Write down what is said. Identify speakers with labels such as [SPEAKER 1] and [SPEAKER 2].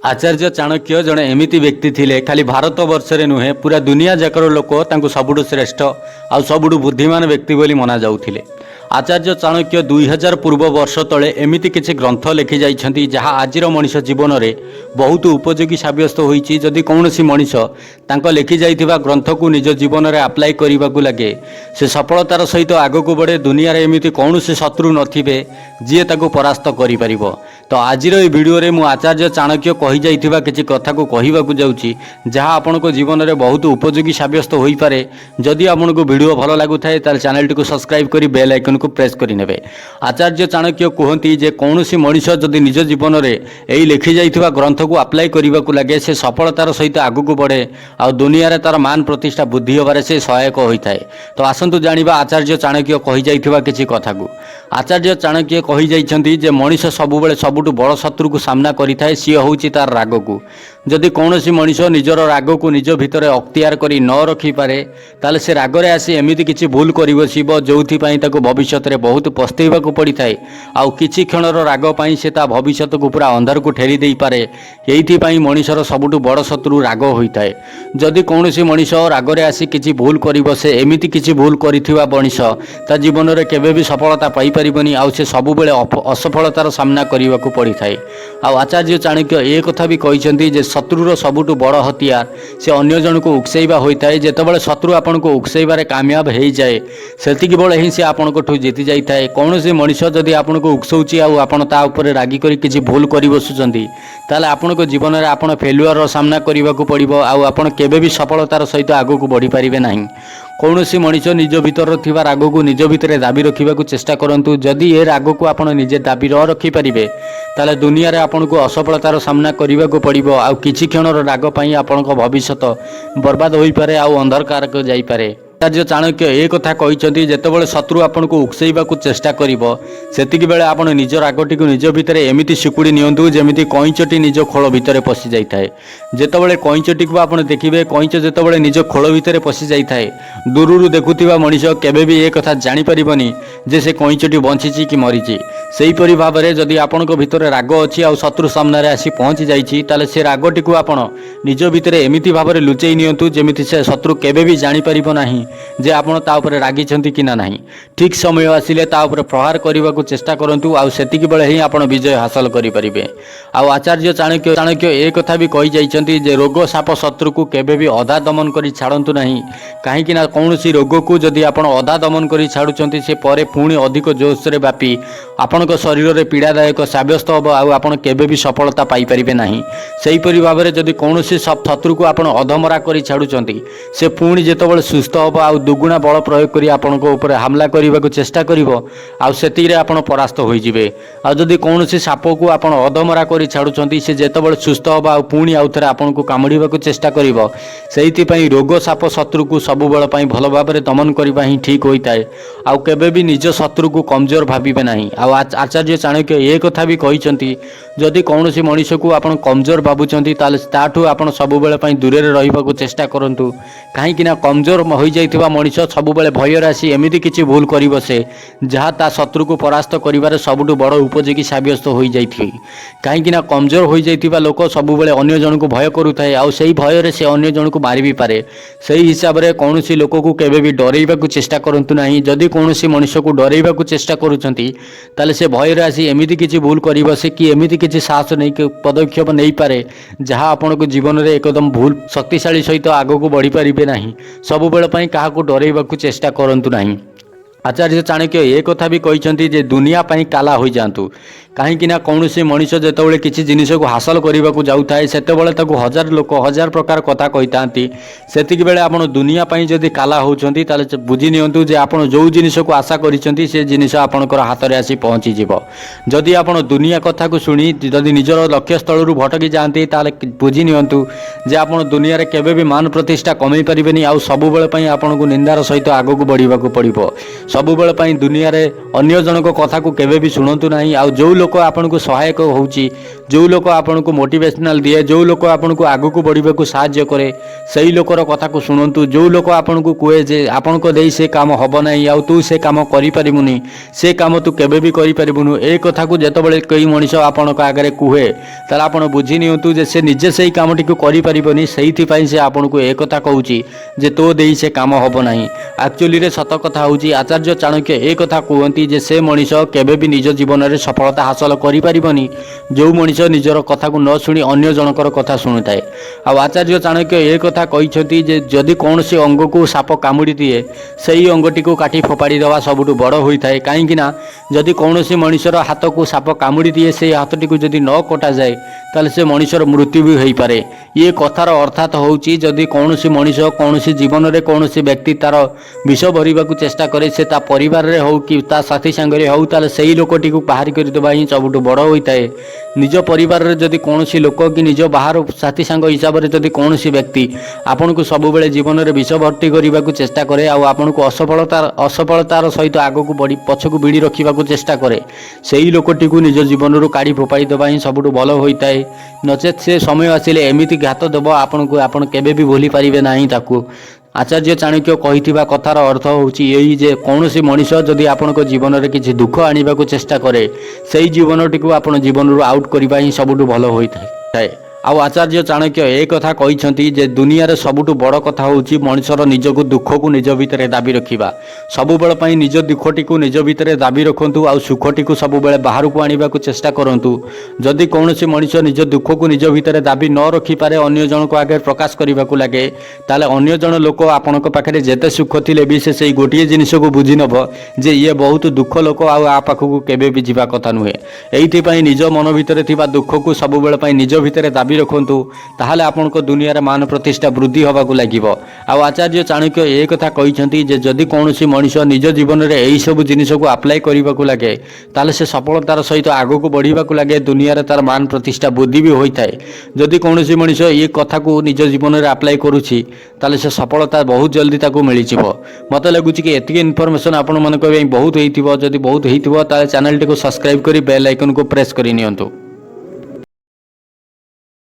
[SPEAKER 1] आचार्य चाणक्य जड़े एमती व्यक्ति थिले खाली भारत वर्षे नुहे पूरा दुनिया जाकर लोक सबुठु श्रेष्ठ आ सबुठु बुद्धिमान व्यक्ति बोली मना जाउथिले। आचार्य चाणक्य 2000 पूर्व वर्ष तले एमिति किछि ग्रंथ लिखि जाइछन्ति जहा आजिर मनुष्य जीवन रे बहुत उपयोगी साब्यस्त होईछि। जदि कौनसी मनुष्य तांको लिखि जाइथिबा ग्रंथ को निज जीवन रे अप्लाई करिबाकू लागे से सफलतार सहित आगकू बढ़े। दुनिया रे एमिति कौनसी शत्रु नथिबे जिए ताको परास्त करि परिबो। तो आजिर ए वीडियो रे मु आचार्य चाणक्य कहि जाइथिबा किछि कथा को कहिबाकू जाउछि जहा आपनको जीवन रे बहुत उपयोगी साब्यस्त होई पारे। जदि आपनको वीडियो भलो लागुथाय ताल चैनल टी को सब्सक्राइब करी बेल आइकन को प्रेस करि नेबे। आचार्य चाणक्य कहती जे कौनसी मनुष्य जदि निज जीवन रे एई लिखि जाइथिबा ग्रंथ को अप्लाई करिबाकू लागे से सफलतार सहित आगकू बढ़े आ दुनिया रे तार मान प्रतिष्ठा बुद्धि होबारे से सहायक होइथाय। तो आसंतु जानिबा आचार्य चाणक्य कहि जाइथिबा किछि कथा को। आचार्य चाणक्य कहि जाइछन्ति जे मनुष्य सबुबेले सबुठु बड़ शत्रु को सामना करिथाय सी होउछि तार राग को। जदि कौनसी मनुष्य निजर राग को निज भितर अख्तियार करी न रखि पारे ताले से रागरे आसी एमिति किछि भूल करि बसिबो जोउथि पई ताको भविष्यत रे बहुत पस्तेइबाकू पड़िथाय। आउ किछि क्षणर राग पई से ता भविष्यत को पूरा अंधार को ठेरी देई पारे। एइथि पई मनुष्यर सबुठु बड़ शत्रु राग होइथाय। जदि कौनसी मनुष्य रागरे आसी किछि भूल करि बसे एमिति किछि भूल करिथिबा मनुष्य ता जीवन रे केबे भी सफलता पाई परिबनी आउ से सबुबेले असफलतार सामना करिबाकू पड़िथाय। आउ आचार्य चाणक्य ए कथा भी कहिसेंति जे शत्रुर सबुठु बड़ हथियार से अन्य जन को उकसेइबा होइथाय। जेतेबेले शत्रु आपन को उकसेइबारे कामयाब हेइ जाए सेतिकी बेले ही से आपन को ठु जीति जाइथाय। कौनसी मनुष्य जदि आपन को उकसौछि आउ आपन ता ऊपर रागी करी किछि भूल करि बसुचंती ताले आपन को जीवन रे आपन फेल्युअर रो सामना करिबाकू पड़िबो आउ आपन केबे भी सफलतार सहित आगकू बढ़ी पारिबे नाही। कौनसी मनुष्य निज भितर थिबा राग को निज भितर दाबी रखिबाकू चेष्टा करंतु। जदि ए राग को आपन निजे दाबी न रखि पारिबे ताले दुनिया रे आपन को असफलतार सामना करिबाकू पड़िबो आउ किछि क्षणर राग पई आपन को भविष्यत बर्बाद होई पारे आउ अंधकार को जाई पारे। आचार्य चाणक्य ए कथा कहिसेंति जेतेबेले शत्रु आपन को उकसेइबाकू चेष्टा करिवो सेतिकी बेले आपन निज रागटी को निज भितर एमिति सिकुड़ी नियंतु जेमिति कइंचटी निज खोल भितर पसि जाइथाय। जेतेबेले कइंचटी को आपन देखिबे कइंच जेतेबेले निज खोल भितर पसि जाइथाय दूररू देखुथिबा मनुष्य केबे भी ए कथा जानि परिबनी जे से कइंचटी बंचिछि कि मरिछि। सेही परि भाबरे जदि आपन को भितर राग अछि आ शत्रु सामने रे आसी पहुंची जाइछि ताले से रागटी को आपन निज भितर एमिति भाबरे लुचेई नियंतु जेमिति से शत्रु केबे भी जानि परिबो नाही जे आपण ता ऊपर रागी छंती कि ना नाही। ठीक समय आसिले ता ऊपर प्रहार करबाकू चेष्टा करंतु आउ सेतिकी बेले ही आपण विजय हासिल करि परिबे। आउ आचार्य चाणक्य ए कथा भी कहि जाइछन्ती जे रोग साप शत्रु को केबे भी अधा दमन करि छाडंतु नाही। काहे कि ना कौनसी रोग को जदि आपण अधा दमन करि छाडुचंती से परे पुणी अधिक जोश रे व्यापी आपणक शरीर रे पीड़ादायक साब्यस्त होबो आउ आपण केबे भी सफलता पाई परिबे नाही। सेही परि भाबरे जदि कौनसी शत्रु को आपण अधमरा करि छाडुचंती से पुणी जेतेबेले सुस्थ होबो आउ दुगुणा बल प्रयोग करी आपनको ऊपर हमला करने चेष्टा करिवो आउ सेतिरे आपण परास्त होई जिवे। आ जदि कौनसी साप को आपण अधमरा करी छाडुचंती से जेतेबेले सुस्थ होबा आउ पुणी आउ थरे आपनको कामुडीबाकू चेष्टा करिवो। सेहिति पई रोग साप शत्रु को सब बेल पई भलो भाबरे दमन करिबा ही ठीक होइताय। आउ केबे भी निज शत्रु को कमजोर भाबिबे नाही। आउ आचार्य चाणक्य ए कथा भी कहिसंती जदि कौनसी मनुष्य को आपण कमजोर भाबुचंती ताले ताठू आपण सब बेल पई दूरे रहिबाकू चेष्टा करंतु। काहे कि ना कमजोर होई जाइथिबा मनुष्य सबुबेले भय राशि एमिति किछि भूल करि बसे जहा ता शत्रु को परास्त करिवारे सबुठु बड़ उपयोगी साब्यस्त होई जाइथि। काहे कि ना कमजोर होई जाइथिबा लोक सबुबेले अन्य जन को भय करूथाय आउ सेही भय रे से अन्य जन को मारि भी पारे। सेही हिसाब रे कौनसी लोक को केबे भी डरेइबाकू चेष्टा करंतु नाही। जदि कौनसी मनुष्य को डरेइबाकू चेष्टा करूचंती ताले से भय राशि एमिति किछि भूल करि बसे कि एमिति किछि साहस नै पदक्षेप नै पारे जहा आपण को जीवन रे एकदम भूल शक्तिशाली सहित आगो को बढ़ी पारिबे नाही। सबुबेले पई काहाकू डरेइबाकू चेष्टा करंतु नाही। आचार्य चाणक्य ए कथा भी कहिसंती जे दुनिया पई काला होई जांतु। काहे कि ना कौनसी मनुष्य जेतेबेले किछि जिनिस को हासिल करिबाकू जाउथाय सेतेबेले ताकू हजार लोक हजार प्रकार कथा कहितांती। सेतिकी बेले आपण दुनिया पई जदि काला होउचंती ताले बुझी नियंतु जे आपण जो जिनिस को आशा करिसंती से जिनिस आपणकर हाथ रे आसी पहुंची जिवो। जदि आपण दुनिया कथा को सुनी जदि निजर लक्ष्य स्थल रु भटकी जांती ताले बुझी नियंतु जे आपण दुनिया रे केबे भी मान प्रतिष्ठा कमई परिबेनी आउ सब बेले पई आपण को निंदार सहित आगो को बढ़ीबाकू पड़िबो। सब बेले पई दुनिया रे अन्य जनक कथा को केबे भी सुनंतु नाही। आउ जो लोक आपको सहायक होउची जो लोक आपको मोटिवेशनल दिए जो लोक आपको आगू बढ़ाक साहाय्य करे से लोकर कथा को शुणु जो लोक आपको कहे जे आपण दे से काम हम ना आउ तू से काम करें से काम तू केबे भी करें ए कथा को जितेबाला कई मनीष आपण आगे कहे ताल आप बुझी नियंतु जे से निजे से काम टी करें से आपन को एक कथा कहूँ जे तो दे से काम हम ना एक्चुअली रे सत कथा हूँ आचार्य चाणक्य एक कथा कहती जे से मनीष केबे भी निज जीवन में सफलता हासिल करें जो मनीष निजर कथा को न शुणी अन्य जनकर कथा शुणुए आचार्य चाणक्य एक कथा कहते जे जदि कौन से अंग को साप कामुड़ी दिए से अंगटी को काटी फोपाड़ी देवा सबुठ बड़ होता है कहीं जदि कौन सी मनीषर हाथ को साप कामुड़ी दिए से हाथटी को जदि न कटा जाए ताले से मनीषर मृत्यु भी हो पारे ये कथार अर्थात होउची जदि कौन सी मनीष कौन सी जीवन में कौन सी व्यक्ति तार विष भरवा चेष्टा करे से ता परिवार रे हो कि ता साथी सांगरे हो ताले सही लोकटी को बाहर करदेवा ही सबुठ बड़ होता है निज परिवार रे जदि कौन सी लोक कि निज बाहर साथी सांग हिसाब से जदि कौन सी व्यक्ति आपन को सब बेले जीवन में विष भर्ती करने को चेष्टा करे आपन को असफलतार सहित आग को बढ़ी पछक भिड़ी रखा चेष्टा करे से लोकटी को निज जीवन रू काढ़ी फोपाड़ी देवा ही सबुठ भल होता है नचेत से समय आसिले एमिति घात देव आपन को आपन केबे भी भूली पारिबे नाही ताकू आचार्य चाणक्य कहिथिबा कथार अर्थ होउची एई जे कौनसी मनीष जदि आपन जीवन में किसी दुख आनिबा को चेष्टा करे सही जीवनटी को आपन जीवन रू आउट करबा ही सबुठ भल होता है आउ आचार्य चाणक्य एक कथा कहते जे दुनिया रे सबुठ बड़ कथा होउची मनुष्यर निज को दुख को निज भितर दाबी रखिबा सब बेले पई निज दुखटी को निज भितर दाबी रखंतु आउ सुखटी को सब बेले बाहर को आनिबा को चेष्टा करंतु जदि कौनसी मनुष्य निज दुख को निज भितर दाबी न रखि पारे अन्य जन को आगे प्रकाश करने को लगे ताले अन्य जन लोक आपण पाखे जेते सुख थिले भी से गोटे जिनिस को बुझी नब जे ये बहुत दुख लोक आ पाखक केबे भी जीवा कथा नुहे एइथि निज मन भितर थिबा दुख को सब बेले पई निज भितर दाबी रखु ताहले आपण को दुनिया मान प्रतिष्ठा वृद्धि होगा लगे आचार्य चाणक्य एक कथा कहते जे जदि कौन सी मनीष निज जीवन में यही सब जिनिस को अप्लाई करने को लगे ताले से सफलतार सहित आग को बढ़ा लगे दुनिया तार मान प्रतिष्ठा वृद्धि भी होता है जदि कौन सी मनीष ये कथा को निज जीवन में अप्लाई करुच्ची ताले से सफलता बहुत जल्दी ताकू मिल मत लगुच कि एतिक इनफॉरमेशन आपण मान बहुत होती जदि बहुत होता चैनल टी को सब्सक्राइब कर बेल आइकन को प्रेस कर नियंतु।